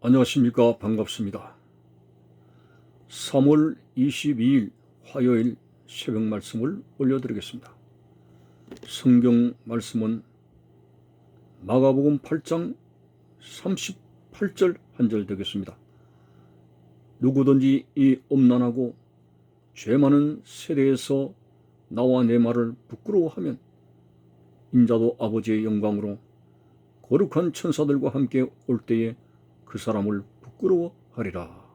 안녕하십니까. 반갑습니다. 3월 22일 화요일 새벽 말씀을 올려드리겠습니다. 성경 말씀은 마가복음 8장 38절 한 절 되겠습니다. 누구든지 이 엄난하고 죄 많은 세대에서 나와 내 말을 부끄러워하면 인자도 아버지의 영광으로 거룩한 천사들과 함께 올 때에 그 사람을 부끄러워하리라.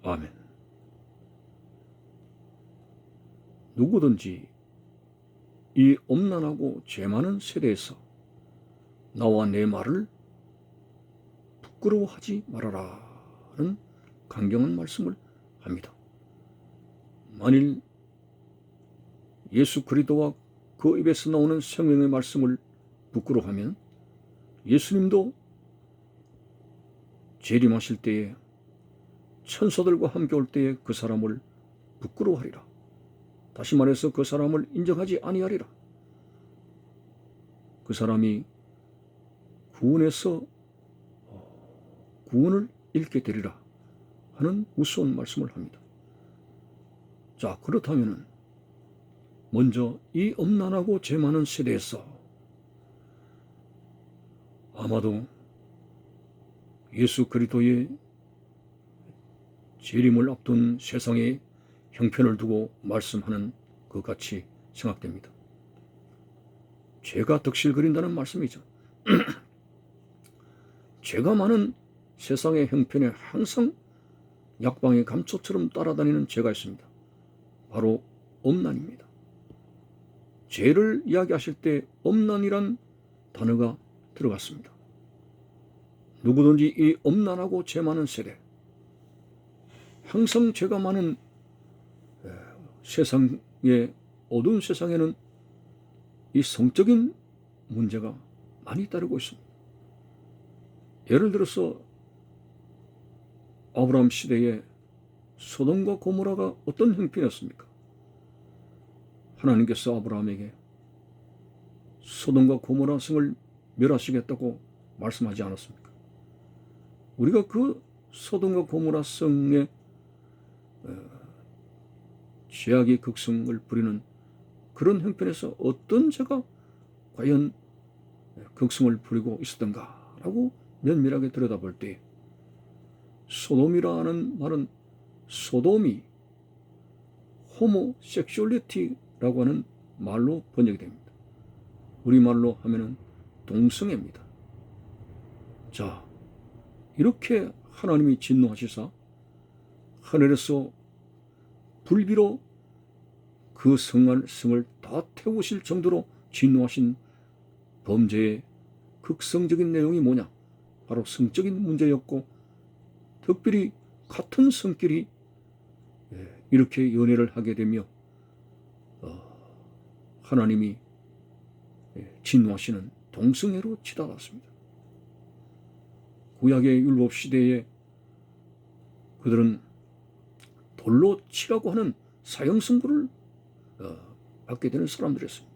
아멘. 누구든지 이 엄난하고 죄 많은 세대에서 나와 내 말을 부끄러워하지 말아라는 강경한 말씀을 합니다. 만일 예수 그리스도와 그 입에서 나오는 생명의 말씀을 부끄러워하면 예수님도 재림하실 때에 천사들과 함께 올 때에 그 사람을 부끄러워하리라. 다시 말해서 그 사람을 인정하지 아니하리라. 그 사람이 구원에서 구원을 잃게 되리라 하는 무서운 말씀을 합니다. 자, 그렇다면 먼저 이 엄난하고 죄 많은 세대에서 아마도 예수 그리스도의 재림을 앞둔 세상의 형편을 두고 말씀하는 것 같이 생각됩니다. 죄가 덕실거린다는 말씀이죠. 죄가 많은 세상의 형편에 항상 약방의 감초처럼 따라다니는 죄가 있습니다. 바로 엄난입니다. 죄를 이야기하실 때 엄난이란 단어가 들어갔습니다. 누구든지 이 엄난하고 죄 많은 세대, 항상 죄가 많은 세상의 어두운 세상에는 이 성적인 문제가 많이 따르고 있습니다. 예를 들어서 아브라함 시대에 소돔과 고모라가 어떤 형편이었습니까? 하나님께서 아브라함에게 소돔과 고모라 성을 멸하시겠다고 말씀하지 않았습니까? 우리가 그 소돔과 고모라 성의 죄악의 극성을 부리는 그런 형편에서 어떤 죄가 과연 극성을 부리고 있었던가라고 면밀하게 들여다볼 때 소돔이라는 말은 소돔이 호모섹슈얼리티라고 하는 말로 번역이 됩니다. 우리말로 하면은 동성애입니다. 자, 이렇게 하나님이 진노하시사 하늘에서 불비로 그 성을 다 태우실 정도로 진노하신 범죄의 극성적인 내용이 뭐냐? 바로 성적인 문제였고, 특별히 같은 성끼리 이렇게 연애를 하게 되며 하나님이 진노하시는 동성애로 치달았습니다. 구약의 율법 시대에 그들은 돌로 치라고 하는 사형 선고를 받게 되는 사람들이었습니다.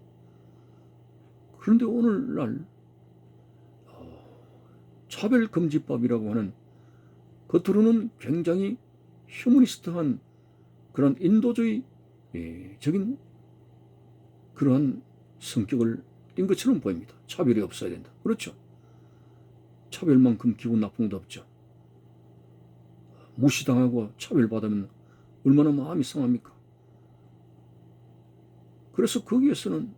그런데 오늘날 차별금지법이라고 하는 겉으로는 굉장히 휴머니스트한 그런 인도주의적인 그러한 성격을 띈 것처럼 보입니다. 차별이 없어야 된다. 그렇죠. 차별만큼 기분 나쁜 것도 없죠. 무시당하고 차별받으면 얼마나 마음이 상합니까? 그래서 거기에서는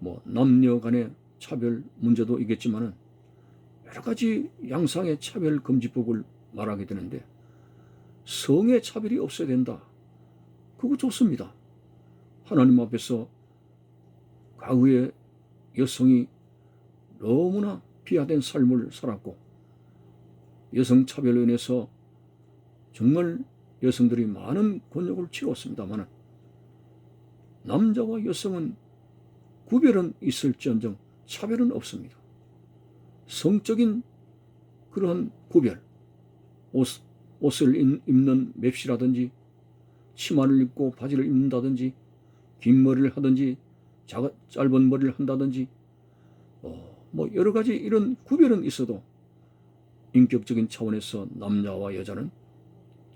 뭐 남녀 간의 차별 문제도 있겠지만은 여러 가지 양상의 차별금지법을 말하게 되는데 성의 차별이 없어야 된다. 그거 좋습니다. 하나님 앞에서 과거에 여성이 너무나 비하된 삶을 살았고 여성 차별로 인해서 정말 여성들이 많은 곤욕을 치렀습니다만 남자와 여성은 구별은 있을지언정 차별은 없습니다. 성적인 그러한 구별, 옷을 입는 맵시라든지 치마를 입고 바지를 입는다든지 긴 머리를 하든지 짧은 머리를 한다든지 뭐 여러 가지 이런 구별은 있어도 인격적인 차원에서 남자와 여자는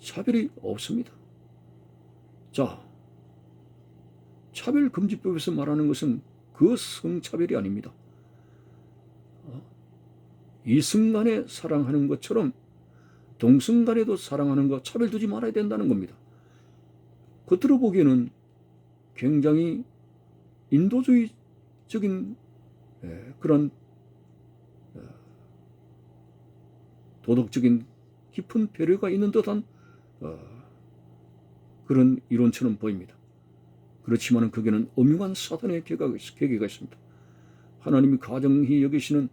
차별이 없습니다. 자, 차별금지법에서 말하는 것은 그 성차별이 아닙니다. 이성간에 사랑하는 것처럼 동성간에도 사랑하는 것 차별 두지 말아야 된다는 겁니다. 겉으로 보기에는 굉장히 인도주의적인 그런 도덕적인 깊은 배려가 있는 듯한 그런 이론처럼 보입니다. 그렇지만 거기에는 엄중한 사단의 계계가 있습니다. 하나님이 가정히 여기시는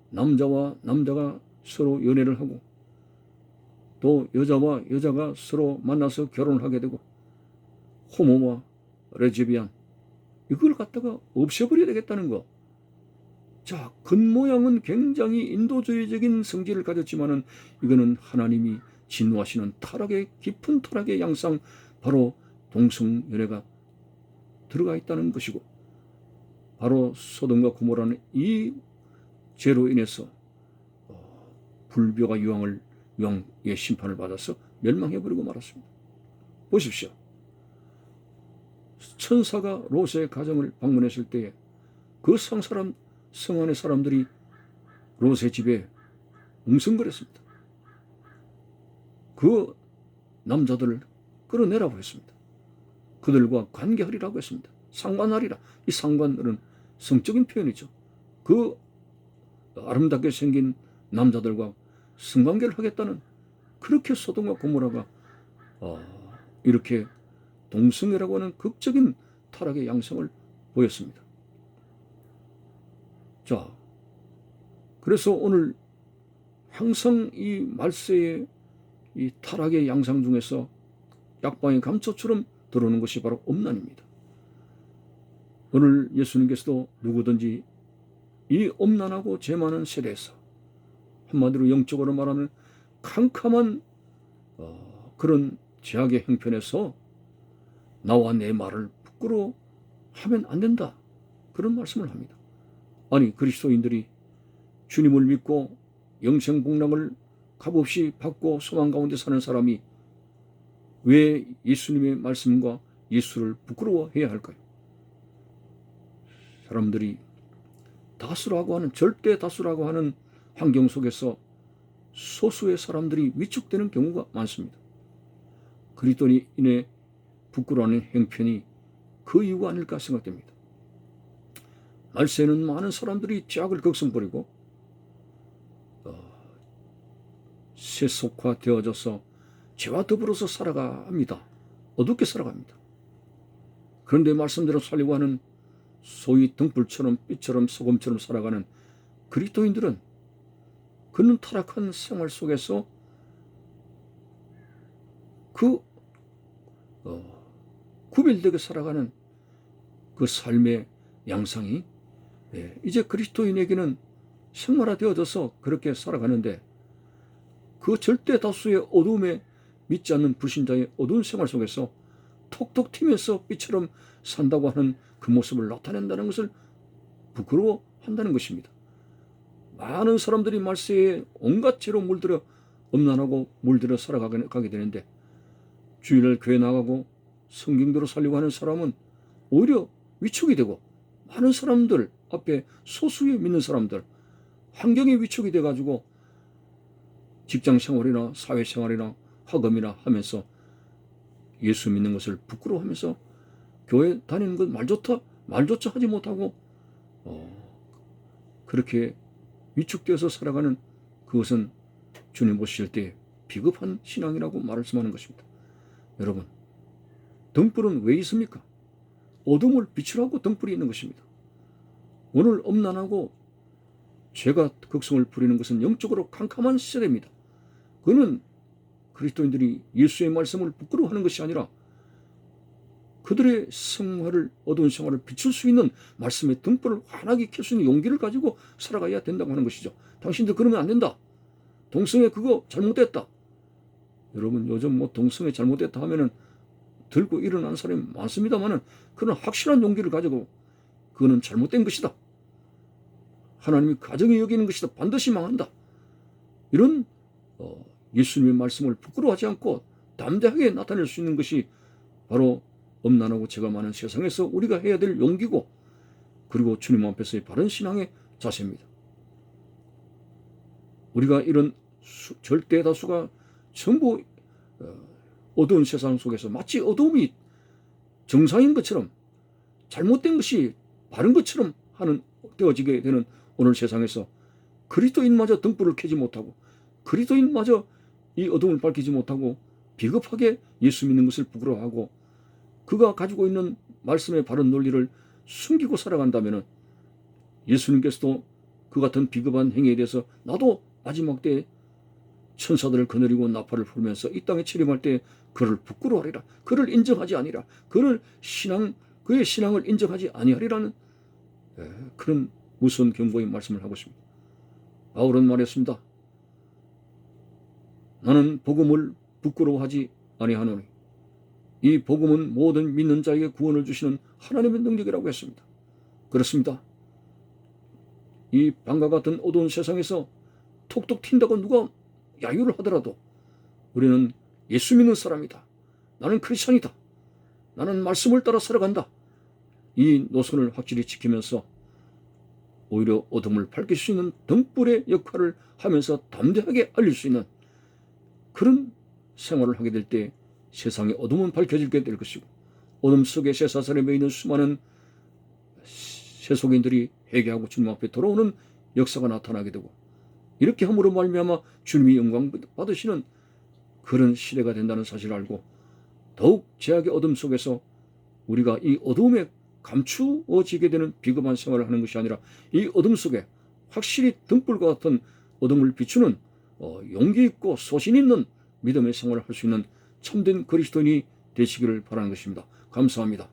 남자와 남자가 서로 연애를 하고 또 여자와 여자가 서로 만나서 결혼을 하게 되고 호모와 레즈비안 이걸 갖다가 없애버려야 되겠다는 거. 자, 겉모양은 굉장히 인도주의적인 성질을 가졌지만은 이거는 하나님이 진노하시는 타락의 깊은 타락의 양상 바로 동성연애가 들어가 있다는 것이고 바로 소돔과 고모라는 이 죄로 인해서 불교가 유황의 심판을 받아서 멸망해버리고 말았습니다. 보십시오. 천사가 롯의 가정을 방문했을 때에 그 성 안의 사람들이 롯의 집에 웅성거렸습니다. 그 남자들을 끌어내라고 했습니다. 그들과 관계하리라고 했습니다. 상관하리라. 이 상관은 성적인 표현이죠. 그 아름답게 생긴 남자들과 성관계를 하겠다는 그렇게 소돔과 고모라가 이렇게 동성애라고 하는 극적인 타락의 양상을 보였습니다. 자, 그래서 오늘 항상 이 말세의 이 타락의 양상 중에서 약방의 감초처럼 들어오는 것이 바로 음란입니다. 오늘 예수님께서도 누구든지 이 음란하고 죄 많은 세대에서 한마디로 영적으로 말하면 캄캄한 그런 죄악의 형편에서 나와 내 말을 부끄러워하면 안 된다. 그런 말씀을 합니다. 아니 그리스도인들이 주님을 믿고 영생복락을 값없이 받고 소망 가운데 사는 사람이 왜 예수님의 말씀과 예수를 부끄러워해야 할까요? 사람들이 다수라고 하는 절대 다수라고 하는 환경 속에서 소수의 사람들이 위축되는 경우가 많습니다. 그리스도인의 부끄러워하는 형편이 그 이유가 아닐까 생각됩니다. 말세에는 많은 사람들이 죄악을 극성버리고 세속화되어져서 죄와 더불어서 살아갑니다. 어둡게 살아갑니다. 그런데 말씀대로 살려고 하는 소위 등불처럼 빛처럼 소금처럼 살아가는 그리스도인들은 그는 타락한 생활 속에서 그 구별되게 살아가는 그 삶의 양상이 이제 그리스도인에게는 생활화되어져서 그렇게 살아가는데 그 절대 다수의 어두움에 믿지 않는 불신자의 어두운 생활 속에서 톡톡 튀면서 빛처럼 산다고 하는 그 모습을 나타낸다는 것을 부끄러워한다는 것입니다. 많은 사람들이 말세에 온갖 죄로 물들어 음란하고 물들어 살아가게 되는데 주일날 교회 나가고 성경대로 살려고 하는 사람은 오히려 위축이 되고 많은 사람들 앞에 소수의 믿는 사람들 환경이 위축이 돼가지고 직장생활이나 사회생활이나 학업이나 하면서 예수 믿는 것을 부끄러워하면서 교회 다니는 것 말조차 하지 못하고 그렇게 위축되어서 살아가는 그것은 주님 보실 때 비겁한 신앙이라고 말씀하는 것입니다. 여러분, 등불은 왜 있습니까? 어둠을 비추라고 등불이 있는 것입니다. 오늘 음란하고 죄가 극성을 부리는 것은 영적으로 캄캄한 시대입니다. 그는 그리스도인들이 예수의 말씀을 부끄러워하는 것이 아니라 그들의 생활을 어두운 생활을 비출 수 있는 말씀의 등불을 환하게 켤 수 있는 용기를 가지고 살아가야 된다고 하는 것이죠. 당신들 그러면 안 된다. 동성애 그거 잘못됐다. 여러분 요즘 뭐 동성애 잘못됐다 하면은 들고 일어나는 사람이 많습니다만은 그는 확실한 용기를 가지고 그거는 잘못된 것이다. 하나님이 가정에 여기는 것이다. 반드시 망한다. 이런 예수님의 말씀을 부끄러워하지 않고 담대하게 나타낼 수 있는 것이 바로 엄난하고 죄가 많은 세상에서 우리가 해야 될 용기고, 그리고 주님 앞에서의 바른 신앙의 자세입니다. 우리가 이런 절대 다수가 전부 어두운 세상 속에서 마치 어두움이 정상인 것처럼, 잘못된 것이 바른 것처럼 되어지게 되는 오늘 세상에서 그리스도인마저 등불을 켜지 못하고, 그리스도인마저 이 어둠을 밝히지 못하고 비겁하게 예수 믿는 것을 부끄러워하고 그가 가지고 있는 말씀의 바른 논리를 숨기고 살아간다면 예수님께서도 그 같은 비겁한 행위에 대해서 나도 마지막 때에 천사들을 거느리고 나팔을 불면서 이 땅에 체림할 때 그를 부끄러워하리라, 그를 인정하지 아니라, 그의 신앙을 인정하지 아니하리라는 그런 무서운 경고의 말씀을 하고 있습니다. 바울은 말했습니다. 나는 복음을 부끄러워하지 아니하노니 이 복음은 모든 믿는 자에게 구원을 주시는 하나님의 능력이라고 했습니다. 그렇습니다. 이 방과 같은 어두운 세상에서 톡톡 튄다고 누가 야유를 하더라도 우리는 예수 믿는 사람이다, 나는 크리스천이다, 나는 말씀을 따라 살아간다, 이 노선을 확실히 지키면서 오히려 어둠을 밝힐 수 있는 등불의 역할을 하면서 담대하게 알릴 수 있는 그런 생활을 하게 될 때 세상의 어둠은 밝혀지게 될 것이고, 어둠 속에 쇠사슬에 매이는 수많은 세속인들이 회개하고 주님 앞에 돌아오는 역사가 나타나게 되고, 이렇게 함으로 말미암아 주님이 영광 받으시는 그런 시대가 된다는 사실을 알고, 더욱 죄악의 어둠 속에서 우리가 이 어둠에 감추어지게 되는 비겁한 생활을 하는 것이 아니라 이 어둠 속에 확실히 등불과 같은 어둠을 비추는 용기 있고 소신 있는 믿음의 생활을 할 수 있는 참된 그리스도인이 되시기를 바라는 것입니다. 감사합니다.